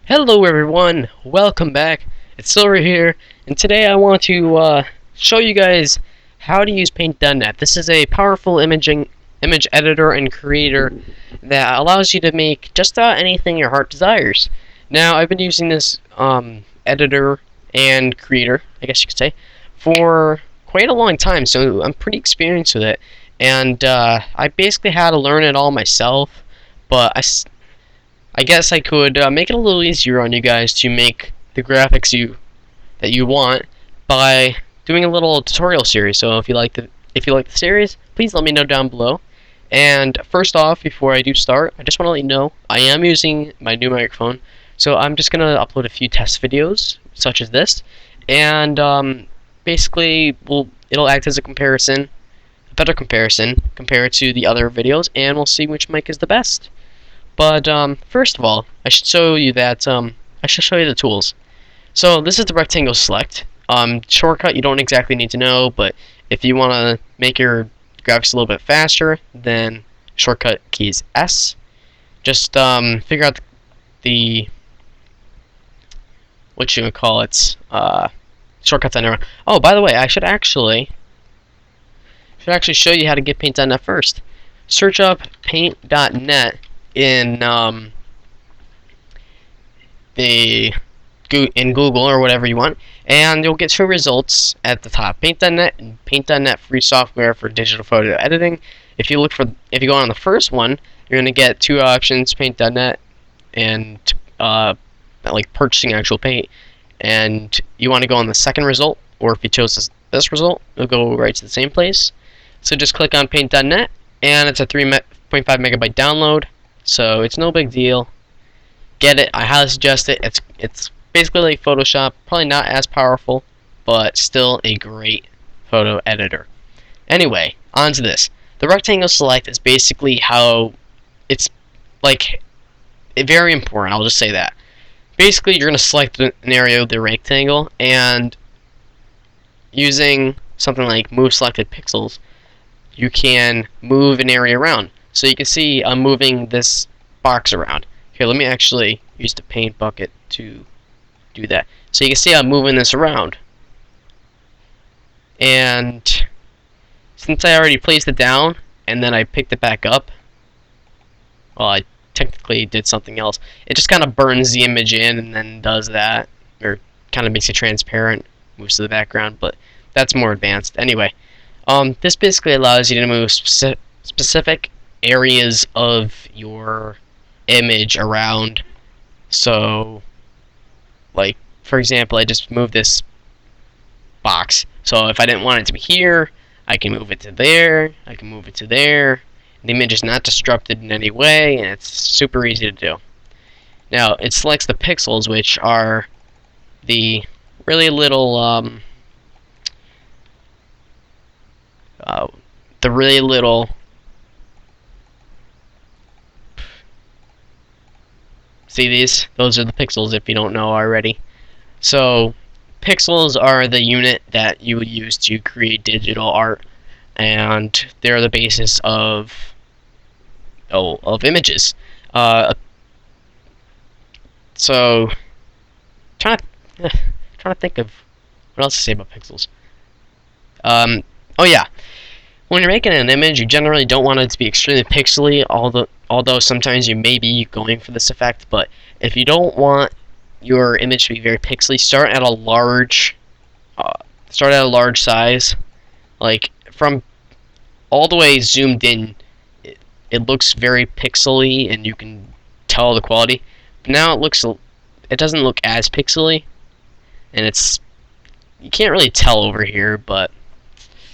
Hello everyone, welcome back. It's Silver here, and today I want to show you guys how to use paint.net. This is a powerful image editor and creator that allows you to make just about anything your heart desires. Now, I've been using this editor and creator, I guess you could say, for quite a long time, so I'm pretty experienced with it. And I basically had to learn it all myself, but I guess I could make it a little easier on you guys to make the graphics that you want by doing a little tutorial series. So if you like the series, please let me know down below. And first off, before I do start, I just want to let you know I am using my new microphone, so I'm just gonna upload a few test videos such as this, and basically it'll act as a better comparison compared to the other videos, and we'll see which mic is the best. But first of all, I should show you the tools. So this is the rectangle select. Shortcut you don't exactly need to know, but if you want to make your graphics a little bit faster, then shortcut key is S. Just figure out the what you would call it. Shortcuts I never. Oh, by the way, I should actually show you how to get paint.net first. Search up paint.net in Google or whatever you want, and you'll get two results at the top: paint.net and paint.net free software for digital photo editing. If you go on the first one, you're gonna get two options: paint.net and like purchasing actual paint. And you want to go on the second result, or if you chose this result, it'll go right to the same place. So just click on paint.net, and it's a 3.5 megabyte download. So it's no big deal. Get it. I highly suggest it. It's basically like Photoshop, probably not as powerful, but still a great photo editor. Anyway, on to this. The rectangle select is basically how it's like very important. I'll just say that. Basically, you're going to select an area of the rectangle, and using something like move selected pixels, you can move an area around. So you can see I'm moving this box around. Here, let me actually use the paint bucket to do that. So you can see I'm moving this around. And since I already placed it down and then I picked it back up, well, I technically did something else. It just kind of burns the image in and then does that, or kind of makes it transparent, moves to the background, but that's more advanced. Anyway, this basically allows you to move specific areas of your image around. So like, for example, I just moved this box, so if I didn't want it to be here, I can move it to there, I can move it to there. The image is not disrupted in any way, and it's super easy to do. Now it selects the pixels, which are the really little see these? Those are the pixels if you don't know already. So pixels are the unit that you would use to create digital art, and they're the basis of images. So trying to think of what else to say about pixels. Oh yeah. When you're making an image, you generally don't want it to be extremely pixely, although sometimes you may be going for this effect. But if you don't want your image to be very pixely, start at a large size. Like from all the way zoomed in, it looks very pixely, and you can tell the quality. But now it doesn't look as pixely, and you can't really tell over here, but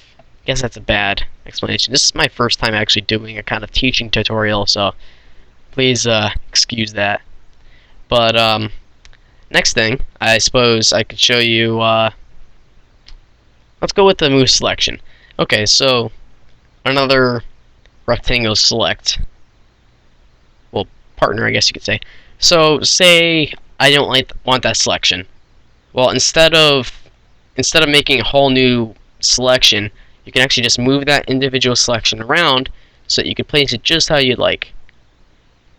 I guess that's a bad explanation. This is my first time actually doing a kind of teaching tutorial, so please excuse that. But next thing, I suppose I could show you. Let's go with the move selection. Okay, so another rectangle select. Well, partner, I guess you could say. So say I don't want that selection. Well, instead of making a whole new selection, you can actually just move that individual selection around so that you can place it just how you'd like.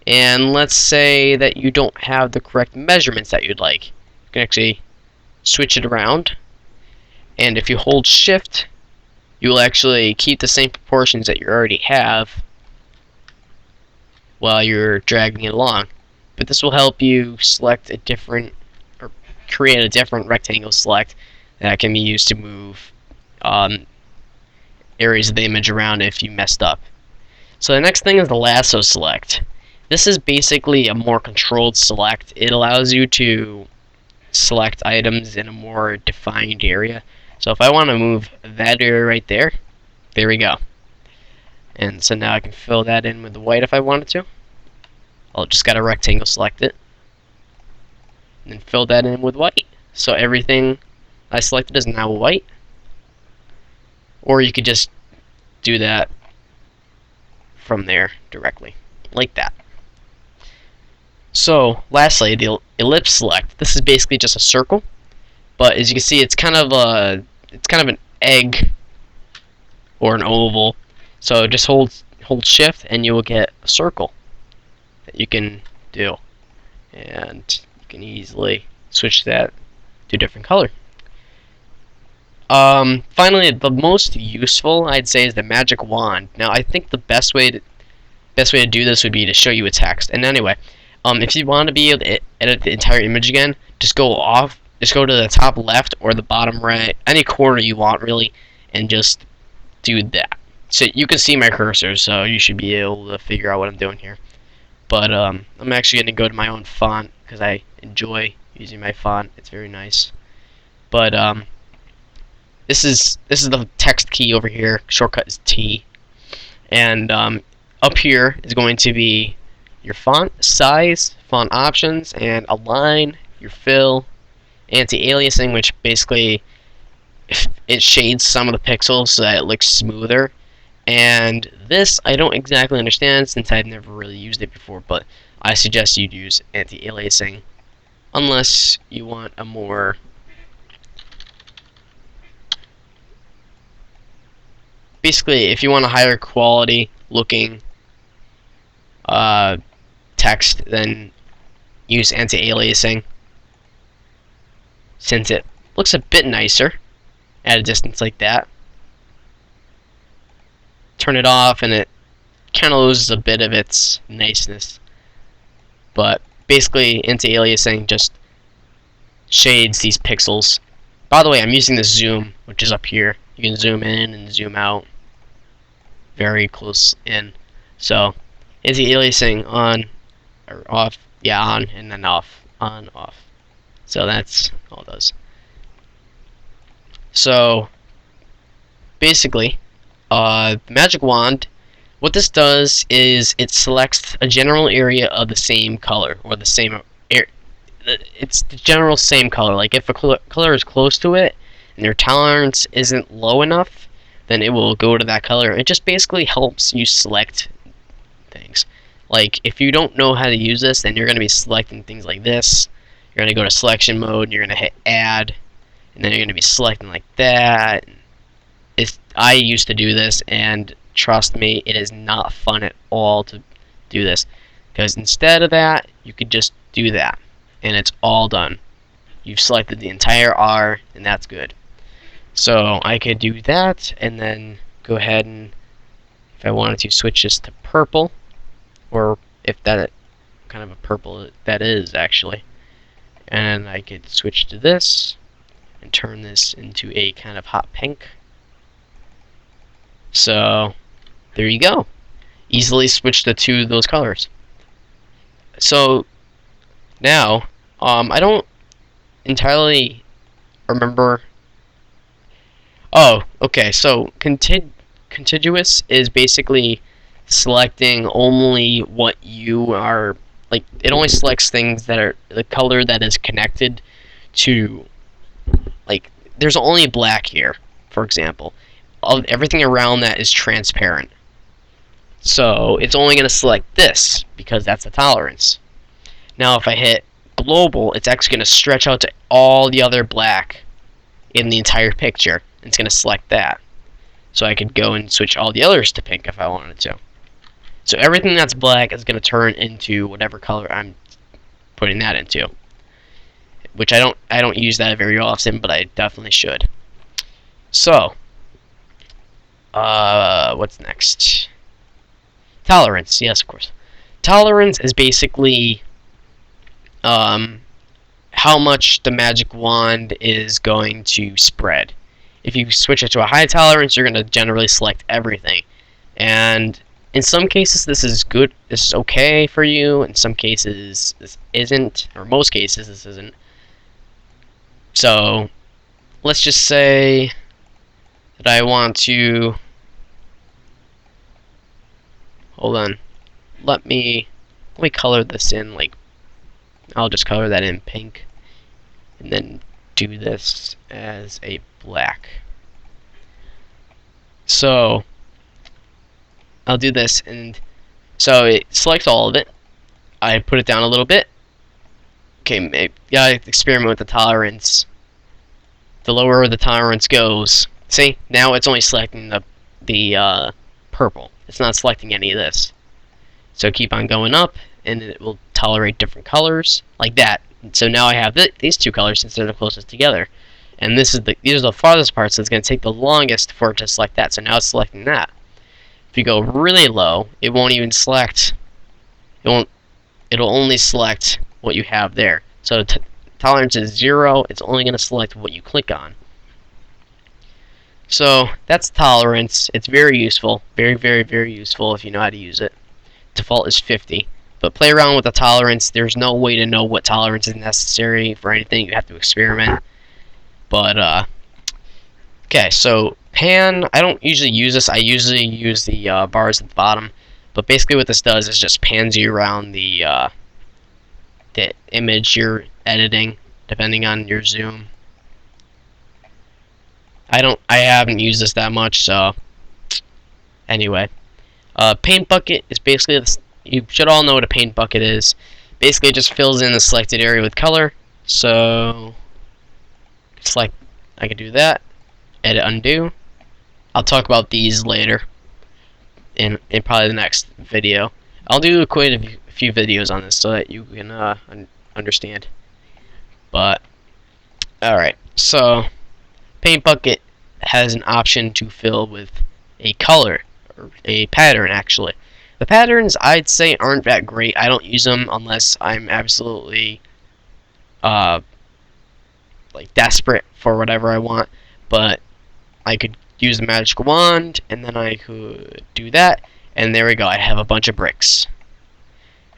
And let's say that you don't have the correct measurements that you'd like. You can actually switch it around, and if you hold shift, you will actually keep the same proportions that you already have while you're dragging it along. But this will help you select a different, or create a different rectangle select that can be used to move areas of the image around if you messed up. So the next thing is the lasso select. This is basically a more controlled select. It allows you to select items in a more defined area. So if I want to move that area right there, there we go. And so now I can fill that in with the white if I wanted to. I'll just got a rectangle, select it, and then fill that in with white. So everything I selected is now white. Or you could just do that from there directly, like that. So lastly, the ellipse select. This is basically just a circle, but as you can see, it's kind of an egg or an oval. So just hold shift, and you will get a circle that you can do, and you can easily switch that to a different color. Finally, the most useful, I'd say, is the magic wand. Now, I think the best way to do this would be to show you a text. And anyway, if you want to be able to edit the entire image again, just go to the top left or the bottom right, any corner you want really, and just do that. So you can see my cursor, so you should be able to figure out what I'm doing here. But I'm actually going to go to my own font because I enjoy using my font. It's very nice. But this is the text key over here. Shortcut is T, and up here is going to be your font size, font options, and align, your fill, anti-aliasing, which basically it shades some of the pixels so that it looks smoother. And this I don't exactly understand since I've never really used it before, but I suggest you'd use anti-aliasing unless you want a more basically, if you want a higher quality looking text, then use anti-aliasing, since it looks a bit nicer at a distance like that. Turn it off and it kind of loses a bit of its niceness. But basically, anti-aliasing just shades these pixels. By the way, I'm using the zoom, which is up here. You can zoom in and zoom out very close in. So anti-aliasing on or off, yeah, on and then off, on, off. So that's all it does. So basically, the magic wand, what this does is it selects a general area of the same color, or the same it's the general same color. Like if a color is close to it and their tolerance isn't low enough, then it will go to that color. It just basically helps you select things. Like if you don't know how to use this, then you're going to be selecting things like this. You're going to go to selection mode, and you're going to hit add, and then you're going to be selecting like that. I used to do this, and trust me, it is not fun at all to do this, because instead of that, you could just do that, and it's all done. You've selected the entire R, and that's good. So I could do that, and then go ahead and, if I wanted to, switch this to purple, or if that kind of a purple that is actually, and I could switch to this and turn this into a kind of hot pink. So there you go. Easily switch the two of those colors. So now I don't entirely remember. Oh, okay. So contiguous is basically selecting only what you are, like, it only selects things that are the color that is connected to, like, there's only black here, for example. Everything around that is transparent. So it's only going to select this because that's the tolerance. Now if I hit global, it's actually going to stretch out to all the other black in the entire picture. It's going to select that. So I could go and switch all the others to pink if I wanted to. So everything that's black is going to turn into whatever color I'm putting that into. Which I don't use that very often, but I definitely should. So, what's next? Tolerance, yes, of course. Tolerance is basically how much the magic wand is going to spread. If you switch it to a high tolerance, you're going to generally select everything. And in some cases, this is good. This is okay for you. In some cases, this isn't. Or most cases, this isn't. So, let's just say that I want to... Hold on. Let me color this in, like... I'll just color that in pink. And then do this as a black. So I'll do this, and so it selects all of it. I put it down a little bit. Okay, maybe gotta experiment with the tolerance. The lower the tolerance goes, see, now it's only selecting the purple. It's not selecting any of this. So keep on going up, and it will tolerate different colors like that. So now I have these two colors since they're the closest together. And these are the farthest parts, so it's going to take the longest for it to select that. So now it's selecting that. If you go really low, it won't even select. It'll only select what you have there. So tolerance is 0. It's only going to select what you click on. So that's tolerance. It's very useful. Very, very, very useful if you know how to use it. Default is 50. But play around with the tolerance. There's no way to know what tolerance is necessary for anything. You have to experiment. But, okay, so pan, I don't usually use this. I usually use the bars at the bottom. But basically what this does is just pans you around the image you're editing, depending on your zoom. I haven't used this that much, so anyway. Paint bucket is basically this. You should all know what a paint bucket is. Basically, it just fills in the selected area with color. So, select. I can do that. Edit, undo. I'll talk about these later in probably the next video. I'll do quite a few videos on this so that you can understand. But all right, so paint bucket has an option to fill with a color or a pattern actually. The patterns, I'd say, aren't that great. I don't use them unless I'm absolutely like desperate for whatever I want. But I could use the magic wand, and then I could do that, and there we go. I have a bunch of bricks.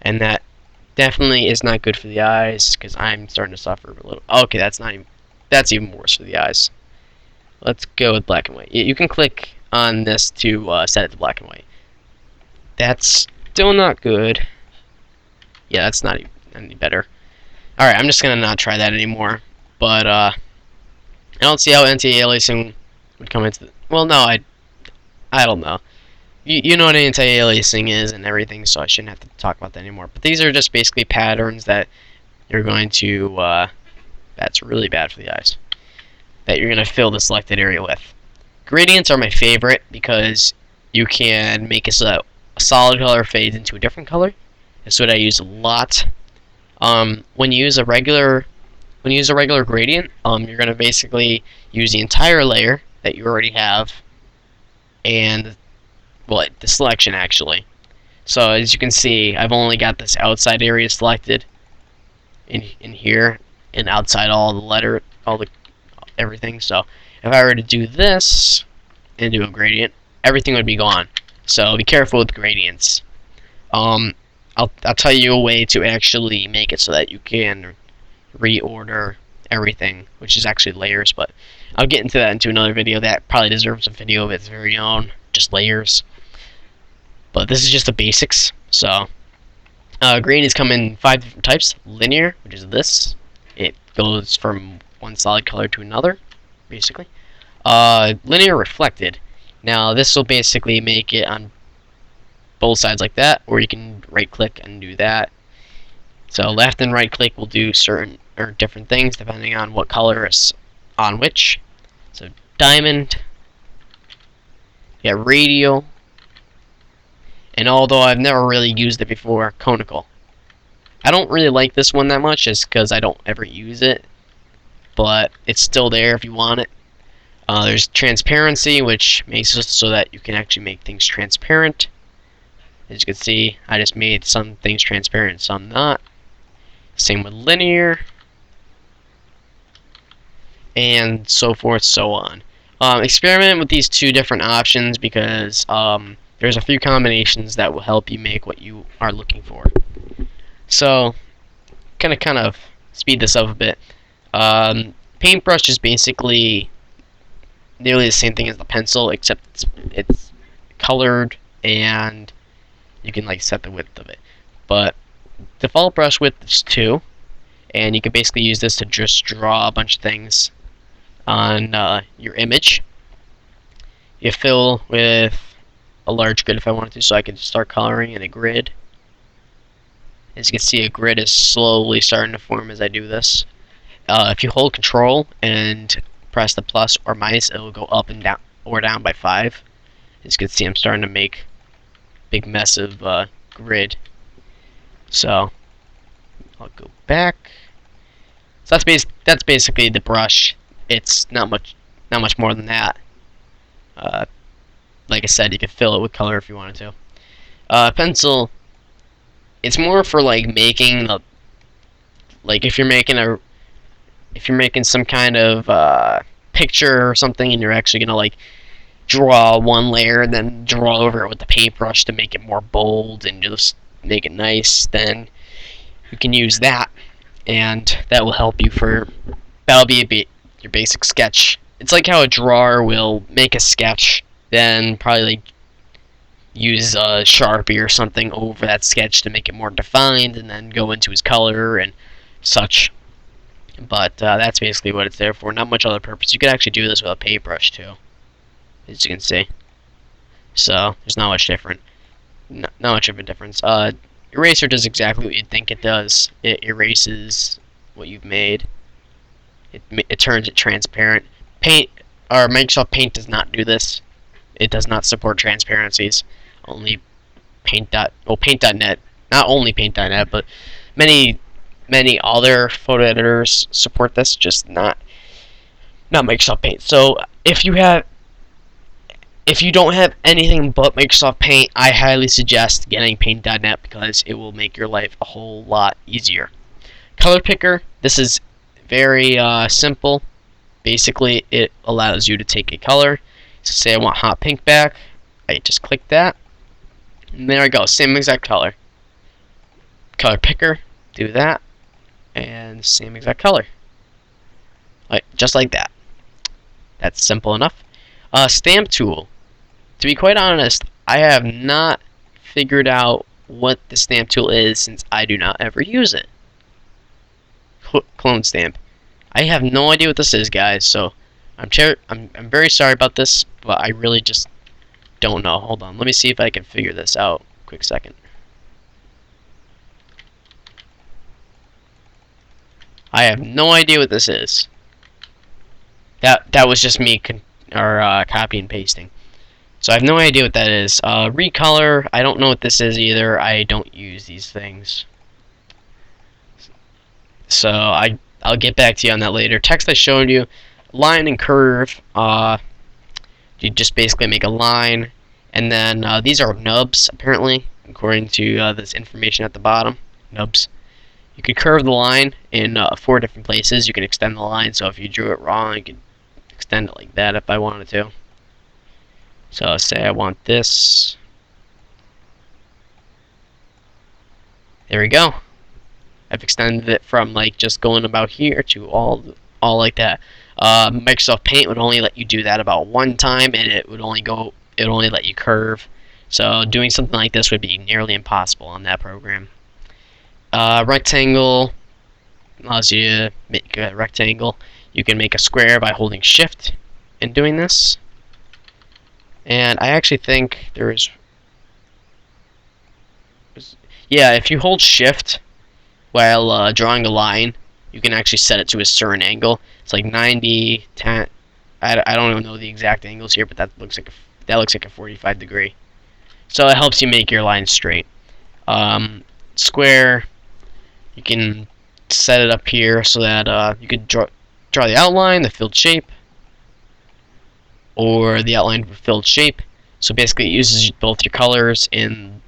And that definitely is not good for the eyes, because I'm starting to suffer a little. Okay, that's even worse for the eyes. Let's go with black and white. You can click on this to set it to black and white. That's still not good. Yeah, that's not any better. Alright, I'm just gonna not try that anymore. But, I don't see how anti-aliasing would come into well, no, I don't know. You know what anti-aliasing is and everything, so I shouldn't have to talk about that anymore. But these are just basically patterns that you're going to, that's really bad for the eyes, that you're going to fill the selected area with. Gradients are my favorite because you can make it so that a solid color fades into a different color. That's what I use a lot. When you use a regular gradient, you're going to basically use the entire layer that you already have, and well, the selection actually. So as you can see, I've only got this outside area selected in here, and outside everything. So if I were to do this and do a gradient, everything would be gone. So be careful with gradients. I'll tell you a way to actually make it so that you can reorder everything, which is actually layers, but I'll get into that into another video. That probably deserves a video of its very own, just layers. But this is just the basics. So gradients come in 5 different types. Linear, which is this. It goes from one solid color to another, basically. Linear reflected. Now this will basically make it on both sides like that, or you can right click and do that. So left and right click will do certain or different things depending on what color is on which. So diamond, you got radial, And although I've never really used it before, conical. I don't really like this one that much just because I don't ever use it, but it's still there if you want it. There's transparency, which makes it so that you can actually make things transparent. As you can see, I just made some things transparent, some not. Same with linear, and so forth, so on. Experiment with these two different options because there's a few combinations that will help you make what you are looking for. So, kind of speed this up a bit. Paintbrush is basically nearly the same thing as the pencil, except it's colored and you can like set the width of it. But default brush width is 2, and you can basically use this to just draw a bunch of things on your image. You fill with a large grid if I wanted to, so I could start coloring in a grid. As you can see, a grid is slowly starting to form as I do this. If you hold Control and press the plus or minus, it will go up and down or down by 5. As you can see, I'm starting to make a big mess of grid. So I'll go back. So that's basically the brush. It's not much more than that. Like I said, you could fill it with color if you wanted to. Pencil. It's more for like making a, like if you're making some kind of picture or something, and you're actually gonna like draw one layer and then draw over it with the paintbrush to make it more bold and just make it nice, then you can use that, and that will help you that'll be your basic sketch. It's like how a drawer will make a sketch, then probably like use a Sharpie or something over that sketch to make it more defined, and then go into his color and such. But that's basically what it's there for. Not much other purpose. You could actually do this with a paintbrush too, as you can see. So there's not much different. Not much of a difference. Eraser does exactly what you'd think it does. It erases what you've made. It turns it transparent. Microsoft Paint does not do this. It does not support transparencies. Only Paint.net. Not only Paint.net, but many other photo editors support this. Just not Microsoft Paint. So if you don't have anything but Microsoft Paint, I highly suggest getting Paint.net because it will make your life a whole lot easier. Color Picker. This is very simple. Basically, it allows you to take a color. So say I want hot pink back. I just click that. And there I go. Same exact color. Color Picker. Do that. And same exact color. Just like that. That's simple enough. Stamp tool. To be quite honest, I have not figured out what the stamp tool is since I do not ever use it. Clone stamp. I have no idea what this is, guys, so I'm very sorry about this, but I really just don't know. Hold on, let me see if I can figure this out. Quick second. I have no idea what this is. That was just me copy and pasting. So I have no idea what that is. Recolor, I don't know what this is either. I don't use these things. So I'll get back to you on that later. Text I showed you. Line and curve. You just basically make a line. And then these are nubs, apparently, according to this information at the bottom. Nubs. You could curve the line in 4 different places. You can extend the line, so if you drew it wrong, you could extend it like that if I wanted to. So say I want this. There we go. I've extended it from like just going about here to all like that. Microsoft Paint would only let you do that about 1 time, and it would only let you curve. So doing something like this would be nearly impossible on that program. Rectangle allows you to make a rectangle. You can make a square by holding Shift and doing this. And I actually think yeah, if you hold Shift while drawing a line, you can actually set it to a certain angle. It's like 90, 10. I don't even know the exact angles here, but that looks like a 45 degree. So it helps you make your lines straight. Square, you can set it up here so that you could draw the outline, the filled shape, or the outline for filled shape. So basically it uses both your colors in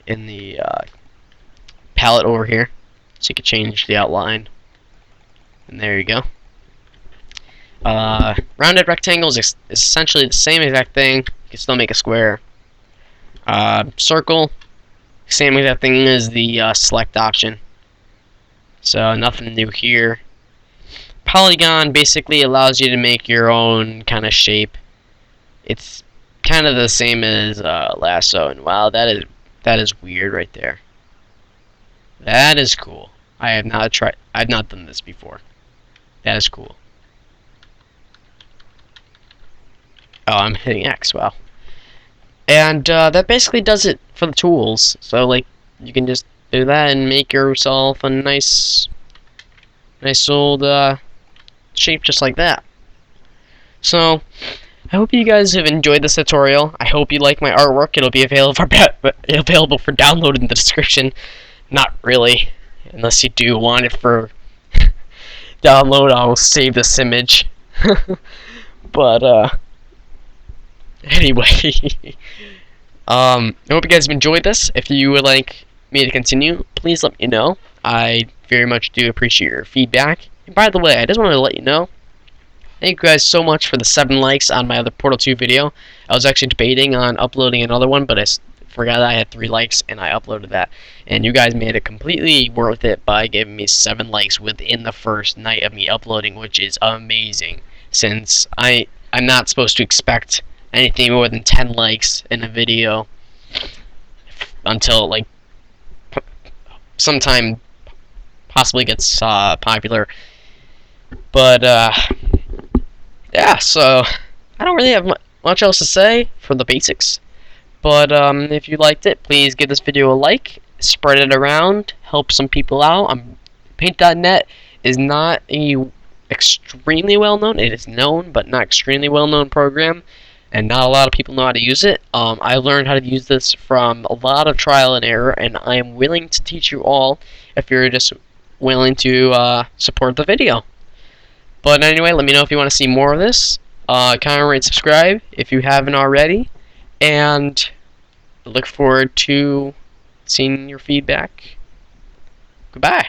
the palette over here. So you can change the outline. And there you go. Rounded rectangles is essentially the same exact thing. You can still make a square. Circle, same exact thing as the select option. So nothing new here. Polygon basically allows you to make your own kind of shape. It's kind of the same as lasso, and wow, that is weird right there. That is cool. I've not done this before. That is cool. Oh, I'm hitting X. Wow. And that basically does it for the tools. So like, you can just do that and make yourself a nice old shape just like that. So I hope you guys have enjoyed this tutorial. I hope you like my artwork. It'll be available for download in the description. Not really, unless you do want it for download. I'll save this image. But anyway, I hope you guys have enjoyed this. If you would like me to continue, please let me know. I very much do appreciate your feedback. And by the way, I just wanted to let you know, thank you guys so much for the 7 likes on my other Portal 2 video. I was actually debating on uploading another one, but I forgot I had 3 likes, and I uploaded that. And you guys made it completely worth it by giving me 7 likes within the first night of me uploading, which is amazing, since I'm not supposed to expect anything more than 10 likes in a video until like sometime possibly gets popular. But yeah, so I don't really have much else to say for the basics. But if you liked it, please give this video a like, spread it around, help some people out. Paint.net is not a extremely well known. It is known, but not extremely well known program, and not a lot of people know how to use it. I learned how to use this from a lot of trial and error, and I am willing to teach you all if you're just willing to support the video. But anyway, let me know if you want to see more of this. Comment, rate, subscribe if you haven't already, and look forward to seeing your feedback. Goodbye.